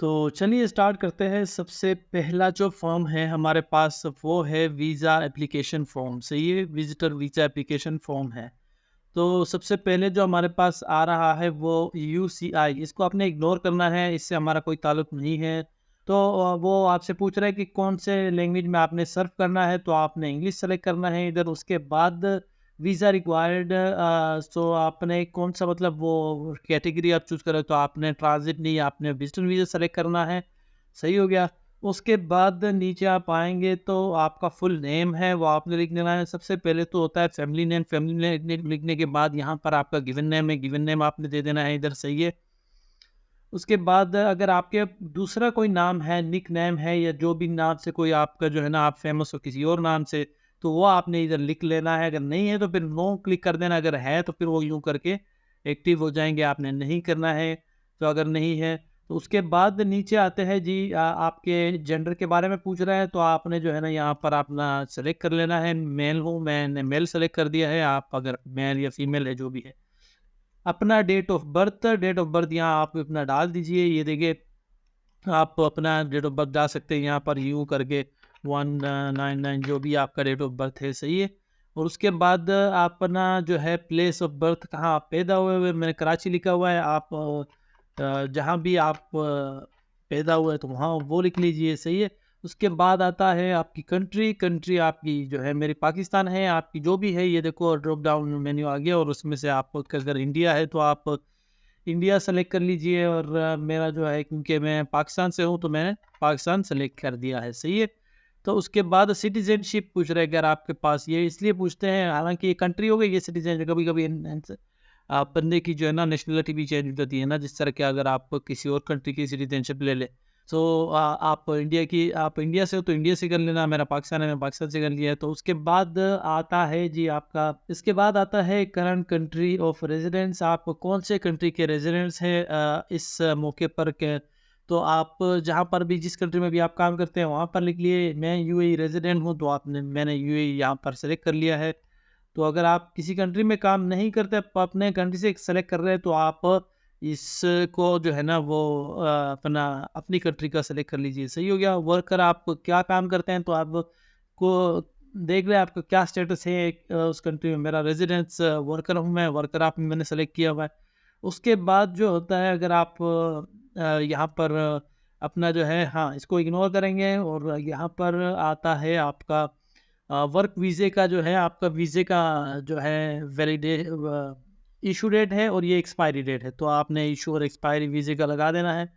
तो चलिए स्टार्ट करते हैं। सबसे पहला जो फॉर्म है हमारे पास वो है वीज़ा एप्लीकेशन फॉर्म। सही है, विजिटर वीज़ा एप्लीकेशन फॉर्म है। तो सबसे पहले जो हमारे पास आ रहा है वो यूसीआई, इसको आपने इग्नोर करना है, इससे हमारा कोई ताल्लुक नहीं है। तो वो आपसे पूछ रहा है कि कौन से लैंग्वेज में आपने सर्व करना है, तो आपने इंग्लिश सेलेक्ट करना है इधर। उसके बाद वीज़ा रिक्वायर्ड, सो आपने कौन सा मतलब वो कैटेगरी आप चूज़ करें, तो आपने ट्रांजिट नहीं, आपने विजिटर वीज़ा सेलेक्ट करना है। सही हो गया। उसके बाद नीचे आप आएँगे तो आपका फुल नेम है वो आपने लिख देना है। सबसे पहले तो होता है फैमिली नेम, फैमिली नेम लिखने के बाद यहाँ पर आपका गिवन नेम है, गिवन नेम आपने दे देना है इधर। सही है। उसके बाद अगर आपके दूसरा कोई नाम है, निक नेम है, या जो भी नाम से कोई आपका जो है ना, आप फेमस हो किसी और नाम से, तो वो आपने इधर लिख लेना है। अगर नहीं है तो फिर नो क्लिक कर देना, अगर है तो फिर वो यूँ करके एक्टिव हो जाएँगे, आपने नहीं करना है। तो अगर नहीं है तो उसके बाद नीचे आते हैं जी, आपके जेंडर के बारे में पूछ रहा है, तो आपने जो है ना यहाँ पर अपना सेलेक्ट कर लेना है। मेल हूँ, मैंने मेल सेलेक्ट कर दिया है, आप अगर मेल या फीमेल है जो भी है। अपना डेट ऑफ बर्थ यहाँ आप अपना डाल दीजिए। ये देखिए, आप अपना डेट ऑफ बर्थ डाल सकते हैं यहाँ पर यूँ करके 199 जो भी आपका डेट ऑफ बर्थ है। सही है। और उसके बाद अपना जो है प्लेस ऑफ बर्थ, कहाँ आप पैदा हुए मैंने कराची लिखा हुआ है, आप जहाँ भी आप पैदा हुए तो वहाँ वो लिख लीजिए। सही है। उसके बाद आता है आपकी कंट्री आपकी जो है मेरी पाकिस्तान है, आपकी जो भी है ये देखो ड्रॉप डाउन मेन्यू आ गया, और उसमें से आपको अगर इंडिया है तो आप इंडिया सेलेक्ट कर लीजिए। और मेरा जो है क्योंकि मैं पाकिस्तान से हूँ तो मैंने पाकिस्तान सेलेक्ट कर दिया है। सही है। तो उसके बाद सिटीजनशिप पूछ रहे हैं, अगर आपके पास, ये इसलिए पूछते हैं हालांकि ये कंट्री हो गई, ये सिटीजन कभी कभी बंदे की जो है ना नेशनलिटी भी चेंज हो जाती है ना, जिस तरह के अगर आप किसी और कंट्री की सिटीजनशिप ले ले। तो आप इंडिया से हो तो इंडिया से कर लेना, मेरा पाकिस्तान है मैं पाकिस्तान से कर लिया है। तो उसके बाद आता है जी आपका, इसके बाद आता है करंट कंट्री ऑफ रेजिडेंस, आप कौन से कंट्री के रेजिडेंट्स हैं इस मौके पर के। तो आप जहाँ पर भी जिस कंट्री में भी आप काम करते हैं वहाँ पर लिख लिए। मैं यूएई रेजिडेंट हूँ, तो मैंने यूएई यहाँ पर सेलेक्ट कर लिया है। तो अगर आप किसी कंट्री में काम नहीं करते, आप अपने कंट्री से सेलेक्ट कर रहे हैं, तो आप इसको जो है ना वो अपना अपनी कंट्री का सेलेक्ट कर लीजिए। सही हो गया। वर्कर आप क्या काम करते हैं, तो आप को देख रहे हैं आपका क्या स्टेटस है उस कंट्री में। मेरा रेजिडेंस वर्कर हूँ मैं, वर्कर आप मैंने सेलेक्ट किया हुआ है। उसके बाद जो होता है, अगर आप यहाँ पर अपना जो है, हाँ इसको इग्नोर करेंगे, और यहाँ पर आता है आपका वर्क वीज़े का जो है, आपका वीज़े का जो है वैलिडे इशू डेट है, और ये एक्सपायरी डेट है, तो आपने इशू और एक्सपायरी वीज़े का लगा देना है।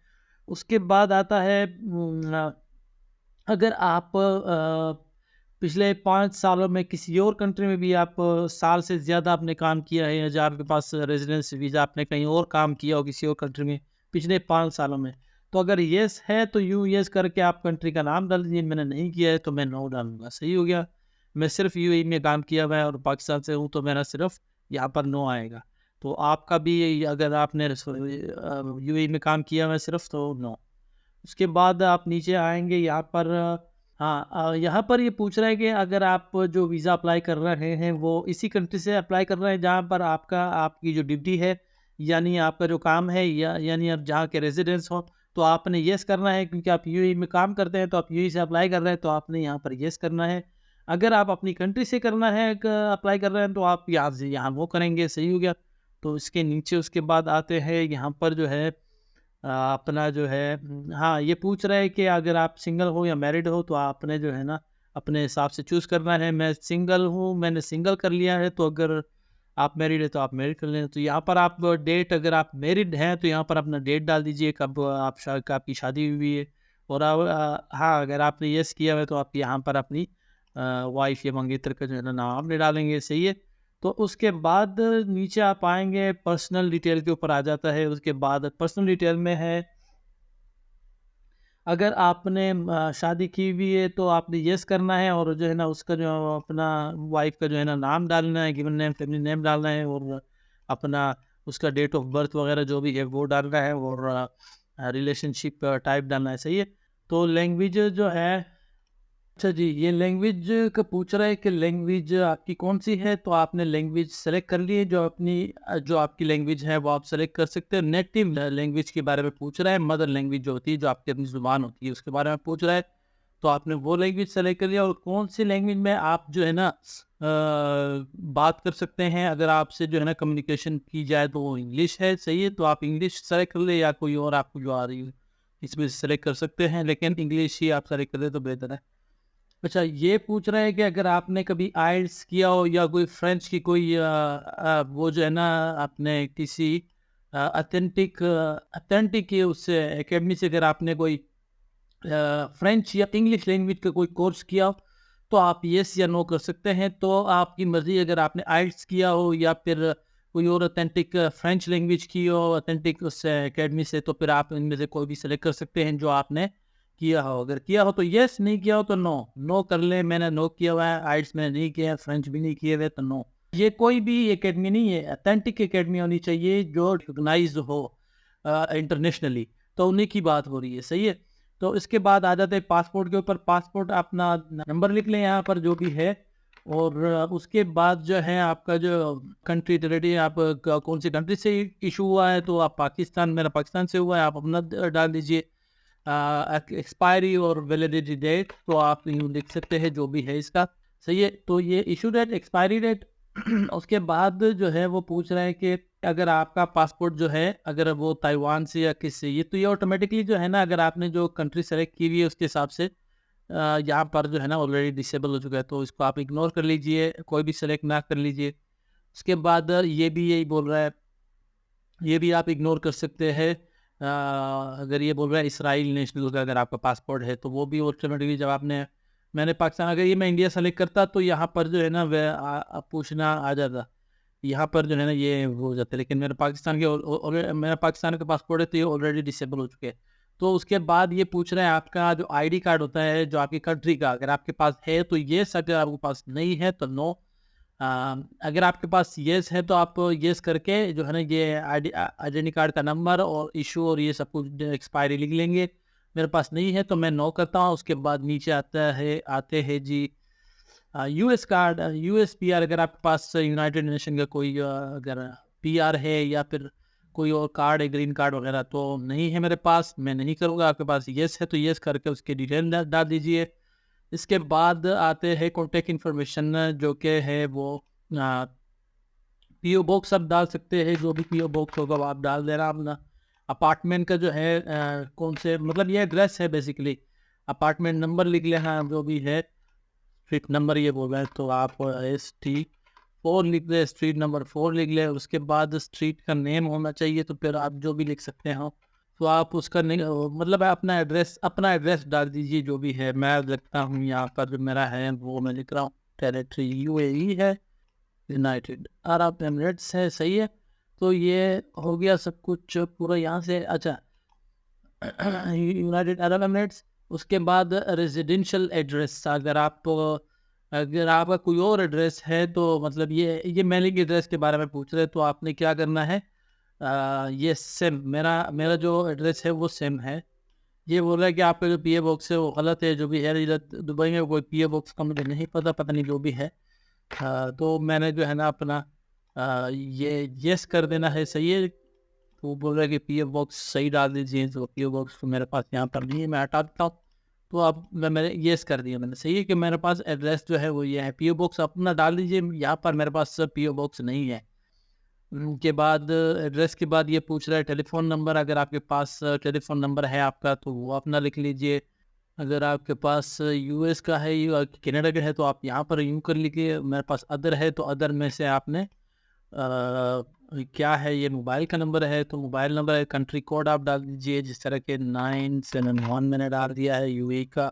उसके बाद आता है अगर आप पिछले 5 सालों में किसी और कंट्री में भी आप साल से ज़्यादा आपने काम किया है, या जो आपके पास रेज़िडेंस वीज़ा आपने कहीं और काम किया हो किसी और कंट्री में पिछले 5 सालों में, तो अगर येस है तो येस करके आप कंट्री का नाम डाल दीजिए। मैंने नहीं किया है तो मैं नो डालूँगा। सही हो गया। मैं सिर्फ़ यूएई में काम किया हुआ है और पाकिस्तान से हूँ, तो मेरा सिर्फ़ यहाँ पर नो आएगा। तो आपका भी अगर आपने यूएई में काम किया हुआ है सिर्फ़, तो नो। उसके बाद आप नीचे आएँगे यहाँ पर, हाँ यहाँ पर ये पूछ रहा है कि अगर आप जो वीज़ा अप्लाई कर रहे हैं वो इसी कंट्री से अप्लाई कर रहे हैं जहाँ पर आपकी जो ड्यूटी है, यानी आपका जो काम है, या यानी आप जहाँ के रेजिडेंस हो, तो आपने येस करना है, क्योंकि आप यूएई में काम करते हैं तो आप यूएई से अप्लाई कर रहे हैं, तो आपने यहाँ पर येस करना है। अगर आप अपनी कंट्री से करना है अप्लाई कर रहे हैं, तो आप यहाँ से यहाँ वो करेंगे। सही हो गया। तो इसके नीचे उसके बाद आते हैं यहाँ पर जो है अपना जो है हाँ, ये पूछ रहा है कि अगर आप सिंगल हो या मैरिड हो, तो आपने जो है ना अपने हिसाब से चूज़ करना है। मैं सिंगल हूँ, मैंने सिंगल कर लिया है, तो अगर आप मैरिड है तो आप मैरिड कर लें। तो यहाँ पर आप डेट, अगर आप मैरिड हैं तो यहाँ पर अपना डेट डाल दीजिए कब आपकी शादी हुई है। और हाँ, अगर आपने येस किया है तो आप यहाँ पर अपनी वाइफ या मंगेतर का जो है ना नाम आपने डालेंगे। सही है। तो उसके बाद नीचे आप आएँगे, पर्सनल डिटेल के ऊपर आ जाता है। उसके बाद पर्सनल डिटेल में है, अगर आपने शादी की हुई है तो आपने येस करना है, और जो है ना उसका जो अपना वाइफ का जो है ना नाम डालना है, गिवन नेम, फैमिली नेम डालना है, और अपना उसका डेट ऑफ बर्थ वगैरह जो भी है वो डालना है, और रिलेशनशिप टाइप डालना है। सही है। तो लैंग्वेज जो है अच्छा जी, ये लैंग्वेज का पूछ रहा है कि लैंग्वेज आपकी कौन-सी है, तो आपने लैंग्वेज सेलेक्ट कर ली है, जो अपनी जो आपकी लैंग्वेज है वो आप सेलेक्ट कर सकते हो। नेटिव लैंग्वेज के बारे में पूछ रहा है, मदर लैंग्वेज जो होती है, जो आपकी अपनी ज़ुबान होती है, उसके बारे में पूछ रहा है, तो आपने वो लैंग्वेज सेलेक्ट कर लिया। और कौन-सी लैंग्वेज में आप जो है ना बात कर सकते हैं, अगर आपसे जो है ना कम्युनिकेशन की जाए तो वो इंग्लिश है, सही है, तो आप इंग्लिश सेलेक्ट कर लें या कोई और आपको जो आ रही हो, इसमें से सेलेक्ट कर सकते हैं, लेकिन इंग्लिश ही आप सेलेक्ट कर दें तो बेहतर है। अच्छा, ये पूछ रहा है कि अगर आपने कभी आइल्स किया हो या कोई फ्रेंच की कोई वो जो है ना आपने किसी ऑथेंटिक ऑथेंटिक उससे एकेडमी से अगर आपने कोई फ्रेंच या इंग्लिश लैंग्वेज का कोई कोर्स किया हो, तो आप येस या नो कर सकते हैं। तो आपकी मर्ज़ी, अगर आपने आइल्स किया हो या फिर कोई और ऑथेंटिक फ्रेंच लैंग्वेज की हो ऑथेंटिक उस एकेडमी से, तो फिर आप इनमें से कोई भी सेलेक्ट कर सकते हैं जो आपने किया हो। अगर किया हो तो येस, नहीं किया हो तो नो। नो कर लें, मैंने नो किया हुआ है, आइल्स मैंने नहीं किया है, फ्रेंच भी नहीं किए हुए, तो नो। ये कोई भी एकेडमी नहीं है, ऑथेंटिक एकेडमी होनी चाहिए जो रिकॉग्नाइज्ड हो इंटरनेशनली, तो उन्हीं की बात हो रही है, सही है। तो इसके बाद आ जाते हैं पासपोर्ट के ऊपर। पासपोर्ट अपना नंबर लिख लें यहाँ पर जो भी है, और उसके बाद जो है आपका जो कंट्री टेरिटरी, आप कौन सी कंट्री से इशू हुआ है, तो आप पाकिस्तान, मेरा पाकिस्तान से हुआ है, आप अपना डाल दीजिए। एक्सपायरी और वैलिडिटी डेट तो आप यूँ लिख सकते हैं जो भी है इसका, सही है। तो ये इशू डेट, एक्सपायरी डेट उसके बाद जो है वो पूछ रहा है कि अगर आपका पासपोर्ट जो है, अगर वो ताइवान से या किस से, ये तो ये ऑटोमेटिकली जो है ना, अगर आपने जो कंट्री सेलेक्ट की हुई है उसके हिसाब से यहाँ पर जो है ना ऑलरेडी डिसेबल हो चुका है, तो इसको आप इग्नोर कर लीजिए, कोई भी सेलेक्ट ना कर लीजिए। उसके बाद ये भी यही बोल रहा है, ये भी आप इग्नोर कर सकते हैं। अगर ये बोल रहा है इसराइल नेशनल का अगर आपका पासपोर्ट है, तो वो भी ऑटोमेटिकली जब आपने, मैंने पाकिस्तान, अगर ये मैं इंडिया सेलेक्ट करता तो यहाँ पर जो है ना वह पूछना आ जाता, यहाँ पर जो है ना ये हो जाता है, लेकिन मेरा पाकिस्तान के मेरा पाकिस्तान का पासपोर्ट है, तो ये ऑलरेडी डिसेबल हो चुके हैं। तो उसके बाद ये पूछ रहे हैं आपका जो आईडी कार्ड होता है जो आपकी कंट्री का, अगर आपके पास है तो येस, अगर आपके पास नहीं है तो नो। अगर आपके पास येस है तो आप येस करके जो है ना ये आइडेंटी कार्ड का नंबर और इशू और ये सब कुछ एक्सपायरी लिख लेंगे। मेरे पास नहीं है तो मैं नो करता हूँ। उसके बाद नीचे आते हैं जी यूएस कार्ड, यूएस पीआर, अगर आपके पास यूनाइटेड नेशन का कोई अगर पीआर है या फिर कोई और कार्ड है, ग्रीन कार्ड वगैरह, तो नहीं है मेरे पास, मैं नहीं करूँगा। आपके पास येस है तो येस करके उसके डिटेल डाल दीजिए। इसके बाद आते हैं कॉन्टैक्ट इन्फॉर्मेशन, जो कि है वो पीओ बॉक्स आप डाल सकते हैं, जो भी पीओ बॉक्स होगा वो आप डाल देना अपना। अपार्टमेंट का जो है कौन से, मतलब ये एड्रेस है बेसिकली। अपार्टमेंट नंबर लिख लेना जो भी है, स्ट्रीट नंबर ये बोल रहे हैं तो आप ST4 लिख लें, स्ट्रीट नंबर 4 लिख लें। उसके बाद स्ट्रीट का नेम होना चाहिए, तो फिर आप जो भी लिख सकते हो, तो आप उसका मतलब अपना एड्रेस डाल दीजिए जो भी है। मैं लिखता हूँ यहाँ पर जो मेरा है वो मैं लिख रहा हूँ, टेरिटरी UAE है, यूनाइटेड अरब एमिरेट्स है, सही है। तो ये हो गया सब कुछ पूरा यहाँ से। अच्छा, यूनाइटेड अरब एमिरेट्स। उसके बाद रेजिडेंशियल एड्रेस, अगर आपका कोई और एड्रेस है, तो मतलब ये मेलिंग एड्रेस के बारे में पूछ रहे हैं, तो आपने क्या करना है, ये सेम मेरा जो एड्रेस है वो सेम है। ये बोल रहा है कि आपका जो पीओ बॉक्स है वो गलत है, जो भी है इधर दुबई में कोई पीओ बॉक्स का मुझे नहीं पता नहीं जो भी है। तो मैंने जो है ना अपना ये येस कर देना है, सही है। तो वो बोल रहा है कि पीओ बॉक्स सही डाल दीजिए, तो पीओ बॉक्स तो मेरे पास यहाँ पर नहीं है, मैं हटा देता हूँ। तो अब मैंने येस कर दिया, मैंने, सही है कि मेरे पास एड्रेस जो है वो ये है। पीओ बॉक्स अपना डाल दीजिए, यहाँ पर मेरे पास पीओ बॉक्स नहीं है। के बाद एड्रेस के बाद ये पूछ रहा है टेलीफोन नंबर, अगर आपके पास टेलीफोन नंबर है आपका तो वो अपना लिख लीजिए। अगर आपके पास यूएस का है या कनाडा का है तो आप यहाँ पर यूँ कर लीजिए। मेरे पास अदर है तो अदर में से आपने क्या है, ये मोबाइल का नंबर है तो मोबाइल नंबर है। कंट्री कोड आप डाल दीजिए, जिस तरह के 971 मैंने डाल दिया है यूएई का।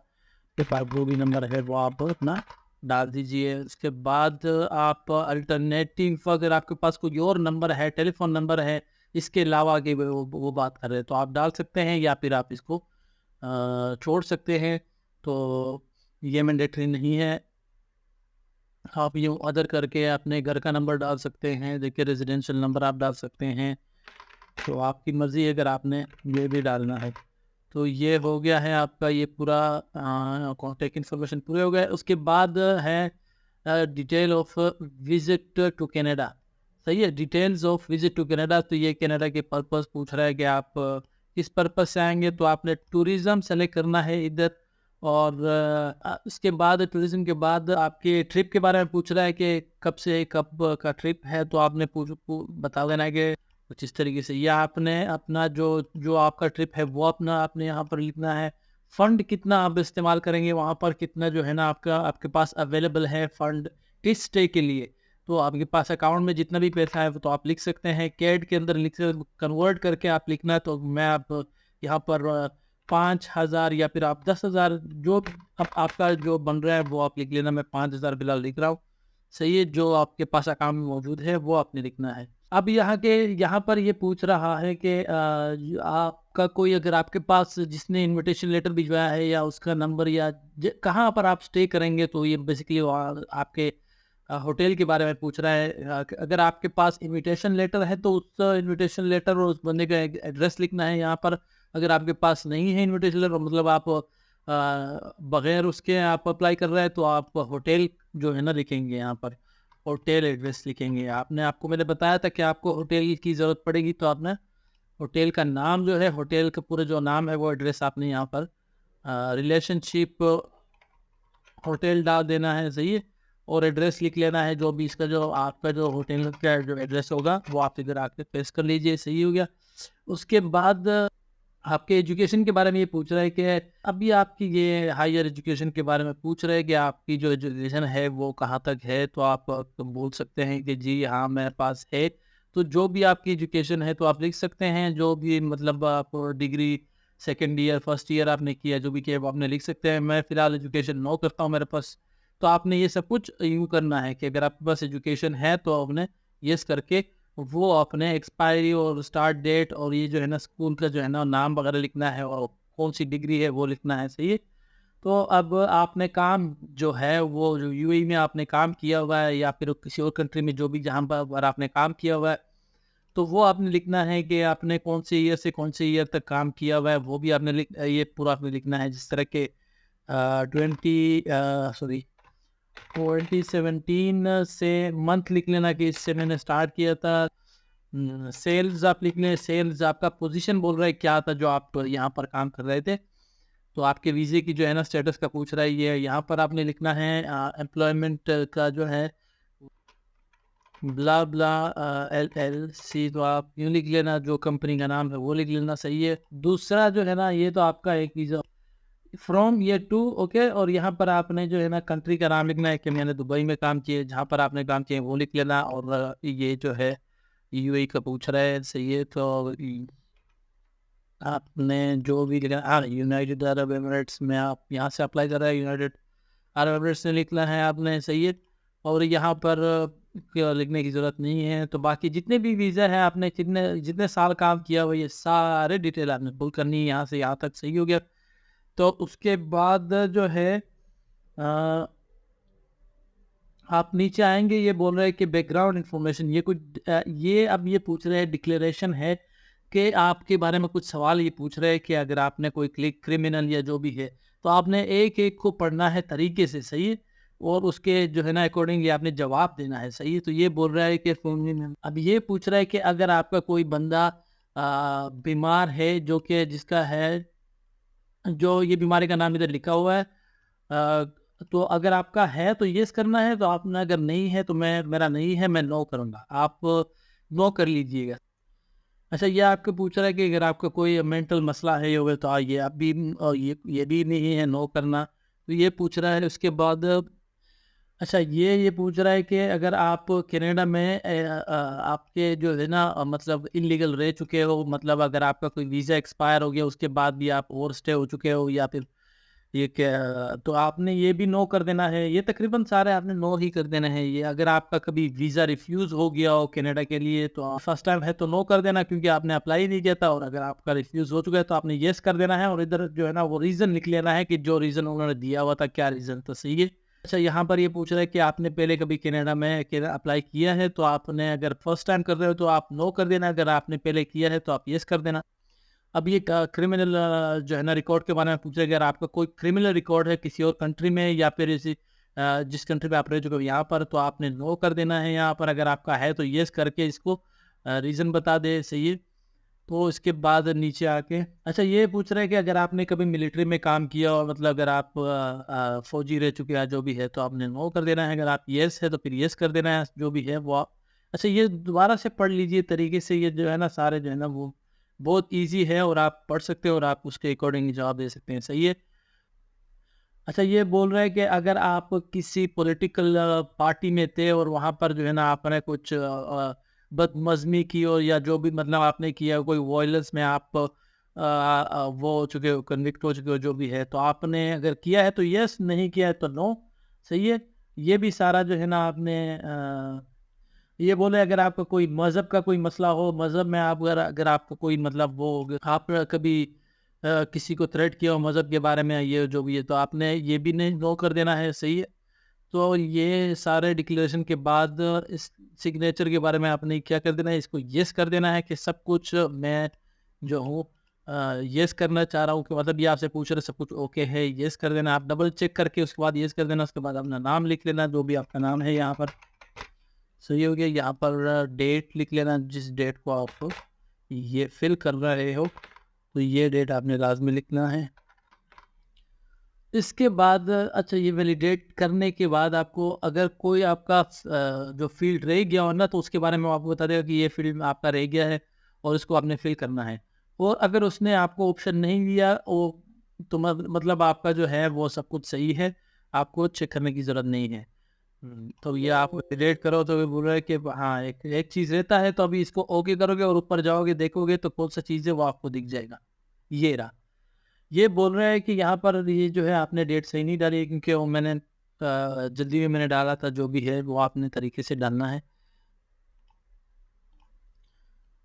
के पास जो भी नंबर है वो आप अपना डाल दीजिए। उसके बाद आप अल्टरनेटिव, अगर आपके पास कोई और नंबर है, टेलीफोन नंबर है इसके अलावा कि वो बात कर रहे हैं, तो आप डाल सकते हैं, या फिर आप इसको छोड़ सकते हैं। तो ये मैंडेटरी नहीं है। आप यूँ अदर करके अपने घर का नंबर डाल सकते हैं, देखिए रेजिडेंशियल नंबर आप डाल सकते हैं, तो आपकी मर्ज़ी है अगर आपने ये भी डालना है। तो ये हो गया है आपका ये पूरा कॉन्टैक्ट इन्फॉर्मेशन पूरे हो गए। उसके बाद है detail of visit to Canada. सही है, details of visit to Canada. तो ये कनाडा के पर्पस पूछ रहा है कि आप किस पर्पस से आएंगे। तो आपने टूरिज़्म सेलेक्ट करना है इधर। और उसके बाद टूरिज़्म के बाद आपके ट्रिप के बारे में पूछ रहा है कि कब से कब का ट्रिप है। तो आपने बता देना है कि कुछ इस तरीके से, या आपने अपना जो जो आपका ट्रिप है वो अपना आपने यहाँ पर लिखना है। फ़ंड कितना आप इस्तेमाल करेंगे वहाँ पर, कितना जो है ना आपके पास अवेलेबल है फ़ंड किस स्टे के लिए। तो आपके पास अकाउंट में जितना भी पैसा है वो तो आप लिख सकते हैं, कैड के अंदर लिख कन्वर्ट करके आप लिखना है। तो मैं आप यहाँ पर 5,000 या फिर आप 10,000 जो आपका जो बन रहा है वो आप लिख लेना। मैं 5,000 फिलहाल लिख रहा हूँ। सही है, जो आपके पास अकाउंट में मौजूद है वो आपने लिखना है। अब यहाँ पर ये पूछ रहा है कि आपका कोई, अगर आपके पास जिसने इनविटेशन लेटर भिजवाया है या उसका नंबर, या कहाँ पर आप स्टे करेंगे। तो ये बेसिकली आपके होटल के बारे में पूछ रहा है। अगर आपके पास इनविटेशन लेटर है तो उस इनविटेशन लेटर और उस बंदे का एड्रेस लिखना है यहाँ पर। अगर आपके पास नहीं है इनविटेशन लेटर, मतलब आप बगैर उसके आप अप्लाई कर रहे हैं, तो आप होटल जो है ना लिखेंगे यहाँ पर, होटल एड्रेस लिखेंगे। आपको मैंने बताया था कि आपको होटल की ज़रूरत पड़ेगी। तो आपने होटल का नाम जो है, होटल का पूरा जो नाम है वो एड्रेस आपने यहाँ पर रिलेशनशिप होटल डाल देना है। सही है, और एड्रेस लिख लेना है जो भी इसका, जो आपका जो होटल का जो एड्रेस होगा वो आप इधर आके पेस्ट कर लीजिए। सही हो गया। उसके बाद आपके एजुकेशन के बारे में ये पूछ रहा है कि अभी आपकी ये हायर एजुकेशन के बारे में पूछ रहे हैं कि आपकी जो एजुकेशन है वो कहाँ तक है। तो आप बोल सकते हैं कि जी हाँ मेरे पास है। तो जो भी आपकी एजुकेशन है तो आप लिख सकते हैं, जो भी मतलब आप degree second year first year आपने किया, जो भी किया वो आपने लिख सकते हैं। मैं फ़िलहाल एजुकेशन नो करता हूँ मेरे पास। तो आपने ये सब कुछ यूँ करना है कि अगर आपके पास एजुकेशन है तो आपने येस करके वो अपने एक्सपायरी और स्टार्ट डेट और ये जो है ना स्कूल का जो है ना नाम वगैरह लिखना है और कौन सी डिग्री है वो लिखना है। सही है। तो अब आपने काम जो है वो जो यूएई में आपने काम किया हुआ है या फिर किसी और कंट्री में, जो भी जहाँ पर आपने काम किया हुआ है, तो वो आपने लिखना है कि आपने कौन से ईयर से कौन से ईयर तक काम किया हुआ है। वो भी आपने ये पूरा आपने लिखना है। जिस तरह के 2017 से मंथ लिख लेना कि इससे मैंने स्टार्ट किया था। सेल्स आप लिख लें, सेल्स आपका पोजीशन बोल रहा है क्या था जो आप यहाँ पर काम कर रहे थे। तो आपके वीज़े की जो है ना स्टेटस का पूछ रहा है, ये यहाँ पर आपने लिखना है एम्प्लॉयमेंट का जो है ब्ला ब्ला LLC। तो आप यूँ लिख लेना, जो कंपनी का नाम है वो लिख लेना। सही है। दूसरा जो है ना ये तो आपका एक visa from year two, okay. और यहाँ पर आपने जो है ना कंट्री का नाम लिखना है कि मैंने दुबई में काम किया, जहाँ पर आपने काम किया वो लिख लेना। और ये जो है यूएई का पूछ रहा है। सही है। तो आपने जो भी लिखा, हाँ यूनाइटेड अरब एमिरेट्स में आप यहाँ से अप्लाई कर रहे हैं, यूनाइटेड अरब एमिरेट्स में लिखना है आपने। सही है। और यहाँ पर लिखने की ज़रूरत नहीं है। तो बाकी जितने भी वीज़ा है आपने जितने जितने साल काम किया हुआ, ये सारे डिटेल आपने फुल करनी है यहाँ से यहाँ तक। सही हो गया। तो उसके बाद जो है आप नीचे आएंगे, ये बोल रहे हैं कि बैकग्राउंड इन्फॉर्मेशन, ये कुछ ये अब ये पूछ रहे हैं, डिक्लेरेशन है कि आपके बारे में कुछ सवाल ये पूछ रहे हैं कि अगर आपने कोई क्रिमिनल या जो भी है, तो आपने एक एक को पढ़ना है तरीके से। सही है। और उसके जो है ना अकॉर्डिंगली आपने जवाब देना है। सही है। तो ये बोल रहा है कि अब ये पूछ रहा है कि अगर आपका कोई बंदा बीमार है, जो कि जिसका है, जो ये बीमारी का नाम इधर लिखा हुआ है, तो अगर आपका है तो येस करना है। तो आपने अगर नहीं है तो मेरा नहीं है, मैं नो करूँगा। आप नो कर लीजिएगा। अच्छा, ये आपको पूछ रहा है कि अगर आपका कोई मेंटल मसला है होगा तो ये आप भी ये भी नहीं है नो करना। तो ये पूछ रहा है। उसके बाद अच्छा, ये पूछ रहा है कि अगर आप कनाडा में आपके जो है ना मतलब इलीगल रह चुके हो, मतलब अगर आपका कोई वीज़ा एक्सपायर हो गया उसके बाद भी आप ओवर स्टे हो चुके हो, या फिर ये क्या, तो आपने ये भी नो कर देना है। ये तकरीबन सारे आपने नो ही कर देना है। ये अगर आपका कभी वीज़ा रिफ्यूज़ हो गया हो कनाडा के लिए, तो फर्स्ट टाइम है तो नो कर देना क्योंकि आपने अप्लाई नहीं किया था। और अगर आपका रिफ्यूज़ हो चुका है तो आपने येस कर देना है। और इधर जो है ना वो रीज़न लिख लेना है कि जो रीज़न उन्होंने दिया हुआ था क्या रीज़न था। सही है। अच्छा, यहाँ पर ये पूछ रहा है कि आपने पहले कभी कनाडा में अप्लाई किया है। तो आपने अगर फर्स्ट टाइम कर रहे हो तो आप नो कर देना, अगर आपने पहले किया है तो आप येस कर देना। अब ये क्रिमिनल जो है ना रिकॉर्ड के बारे में पूछा, अगर आपका कोई क्रिमिनल रिकॉर्ड है किसी और कंट्री में या फिर इसी जिस कंट्री में आप रह चुके हो यहाँ पर, तो आपने नो कर देना है यहाँ पर। अगर आपका है तो येस करके इसको रीज़न बता दे, सही है। तो इसके बाद नीचे आके अच्छा ये पूछ रहा है कि अगर आपने कभी मिलिट्री में काम किया और मतलब अगर आप फौजी रह चुके हैं जो भी है, तो आपने नो कर देना है। अगर आप येस है तो फिर येस कर देना है, जो भी है वो आप अच्छा ये दोबारा से पढ़ लीजिए तरीके से। ये जो है ना सारे जो है ना वो बहुत ईजी है और आप पढ़ सकते हो और आप उसके अकॉर्डिंग जवाब दे सकते हैं, सही है। अच्छा ये बोल रहा है कि अगर आप किसी पॉलिटिकल पार्टी में थे और वहाँ पर जो है ना आपने कुछ बदमज़मी की हो या जो भी मतलब आपने किया, कोई वायलेंस में आप वो हो चुके हो, कन्विक्ट हो चुके हो, जो भी है, तो आपने अगर किया है तो यस, नहीं किया है तो नो, सही है। ये भी सारा जो है ना आपने ये बोले अगर आपका कोई मज़हब का कोई मसला हो, मज़हब में आप अगर अगर आपको कोई मतलब वो आप कभी किसी को थ्रेट किया हो मज़हब के बारे में, ये जो भी है, तो आपने ये भी नहीं नो कर देना है, सही है। तो ये सारे डिक्लेरेशन के बाद इस सिग्नेचर के बारे में आपने क्या कर देना है, इसको येस कर देना है कि सब कुछ मैं जो हूँ येस करना चाह रहा हूँ, कि मतलब ये आपसे पूछ रहे सब कुछ ओके है, येस कर देना। आप डबल चेक करके उसके बाद येस कर देना। उसके बाद अपना नाम लिख लेना, जो भी आपका नाम है यहाँ पर, सही हो गया। यहाँ पर डेट लिख लेना, जिस डेट को आप ये फिल कर रहे हो, तो ये डेट आपने लाजमी लिखना है। इसके बाद अच्छा ये वैलिडेट करने के बाद आपको अगर कोई आपका जो फील्ड रह गया हो ना, तो उसके बारे में आपको बता देगा कि ये फील्ड आपका रह गया है और इसको आपने फिल करना है। और अगर उसने आपको ऑप्शन नहीं दिया वो, तो मतलब आपका जो है वो सब कुछ सही है, आपको चेक करने की ज़रूरत नहीं है। तो ये आप वैलिडेट करो तो ये बोल रहा है कि हाँ एक एक चीज़ रहता है, तो अभी इसको ओके करोगे और ऊपर जाओगे देखोगे तो कौन सा चीज़ है वो आपको दिख जाएगा। ये रहा। ये बोल रहा है कि यहाँ पर ये जो है आपने डेट सही नहीं डाली, क्योंकि वो मैंने जल्दी में मैंने डाला था, जो भी है वो आपने तरीके से डालना है।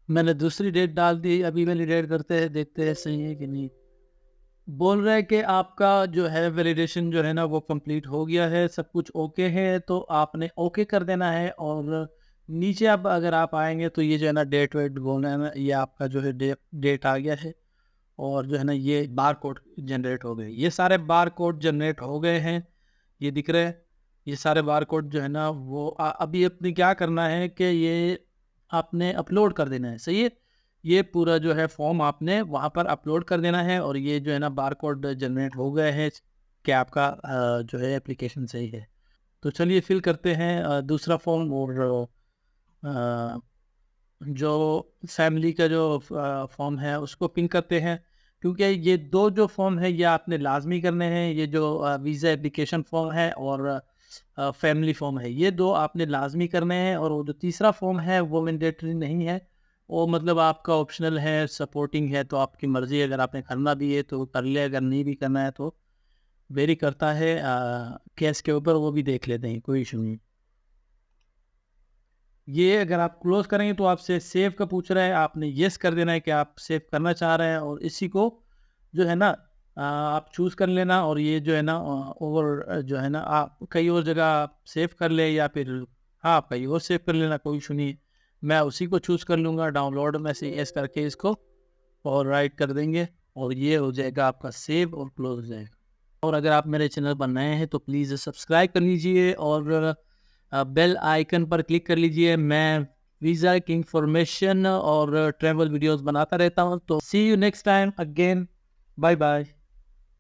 मैंने दूसरी डेट डाल दी, अभी वैलिडेट करते हैं, देखते हैं सही है कि नहीं। बोल रहा है कि आपका जो है वैलिडेशन जो है ना वो कंप्लीट हो गया है, सब कुछ ओके है, तो आपने ओके कर देना है। और नीचे अब अगर आप आएंगे तो ये जो है ना डेट वेट बोलना है ना, ये आपका जो है डेट आ गया है। और जो है ना ये बार कोड जनरेट हो गए, ये सारे बार कोड जनरेट हो गए हैं, ये दिख रहे हैं। ये सारे बार कोड जो है ना वो अभी अपने क्या करना है कि ये आपने अपलोड कर देना है, सही है। ये पूरा जो है फॉर्म आपने वहाँ पर अपलोड कर देना है और ये जो है ना बार कोड जनरेट हो गए हैं कि आपका जो है एप्लीकेशन सही है। तो चलिए फिल करते हैं दूसरा फॉर्म। और जो फैमिली का जो फॉर्म है उसको पिन करते हैं, क्योंकि ये दो जो फॉर्म है ये आपने लाजमी करने हैं। ये जो वीज़ा एप्लीकेशन फॉर्म है और फैमिली फॉर्म है, ये दो आपने लाजमी करने हैं। और वो जो तीसरा फॉर्म है वो मैंडेटरी नहीं है, वो मतलब आपका ऑप्शनल है, सपोर्टिंग है, तो आपकी मर्ज़ी। अगर आपने करना भी है तो कर ले, अगर नहीं भी करना है तो वेरी करता है केस के ऊपर, वो भी देख लेते हैं, कोई इशू नहीं। ये अगर आप क्लोज करेंगे तो आपसे सेव का पूछ रहा है, आपने येस कर देना है कि आप सेव करना चाह रहे हैं। और इसी को जो है ना आप चूज़ कर लेना। और ये जो है ना ओवर जो है ना आप कई और जगह सेव कर ले, या फिर हाँ आप कहीं और सेव कर लेना, कोई इशू नहीं है। मैं उसी को चूज़ कर लूँगा, डाउनलोड में से येस करके इसको और राइट कर देंगे और ये हो जाएगा आपका सेव और क्लोज हो जाएगा। और अगर आप मेरे चैनल पर नए हैं तो प्लीज़ सब्सक्राइब कर लीजिए और बेल आइकन पर क्लिक कर लीजिए। मैं वीज़ा की इंफॉर्मेशन और ट्रैवल वीडियोस बनाता रहता हूँ। तो see you next time again, bye bye.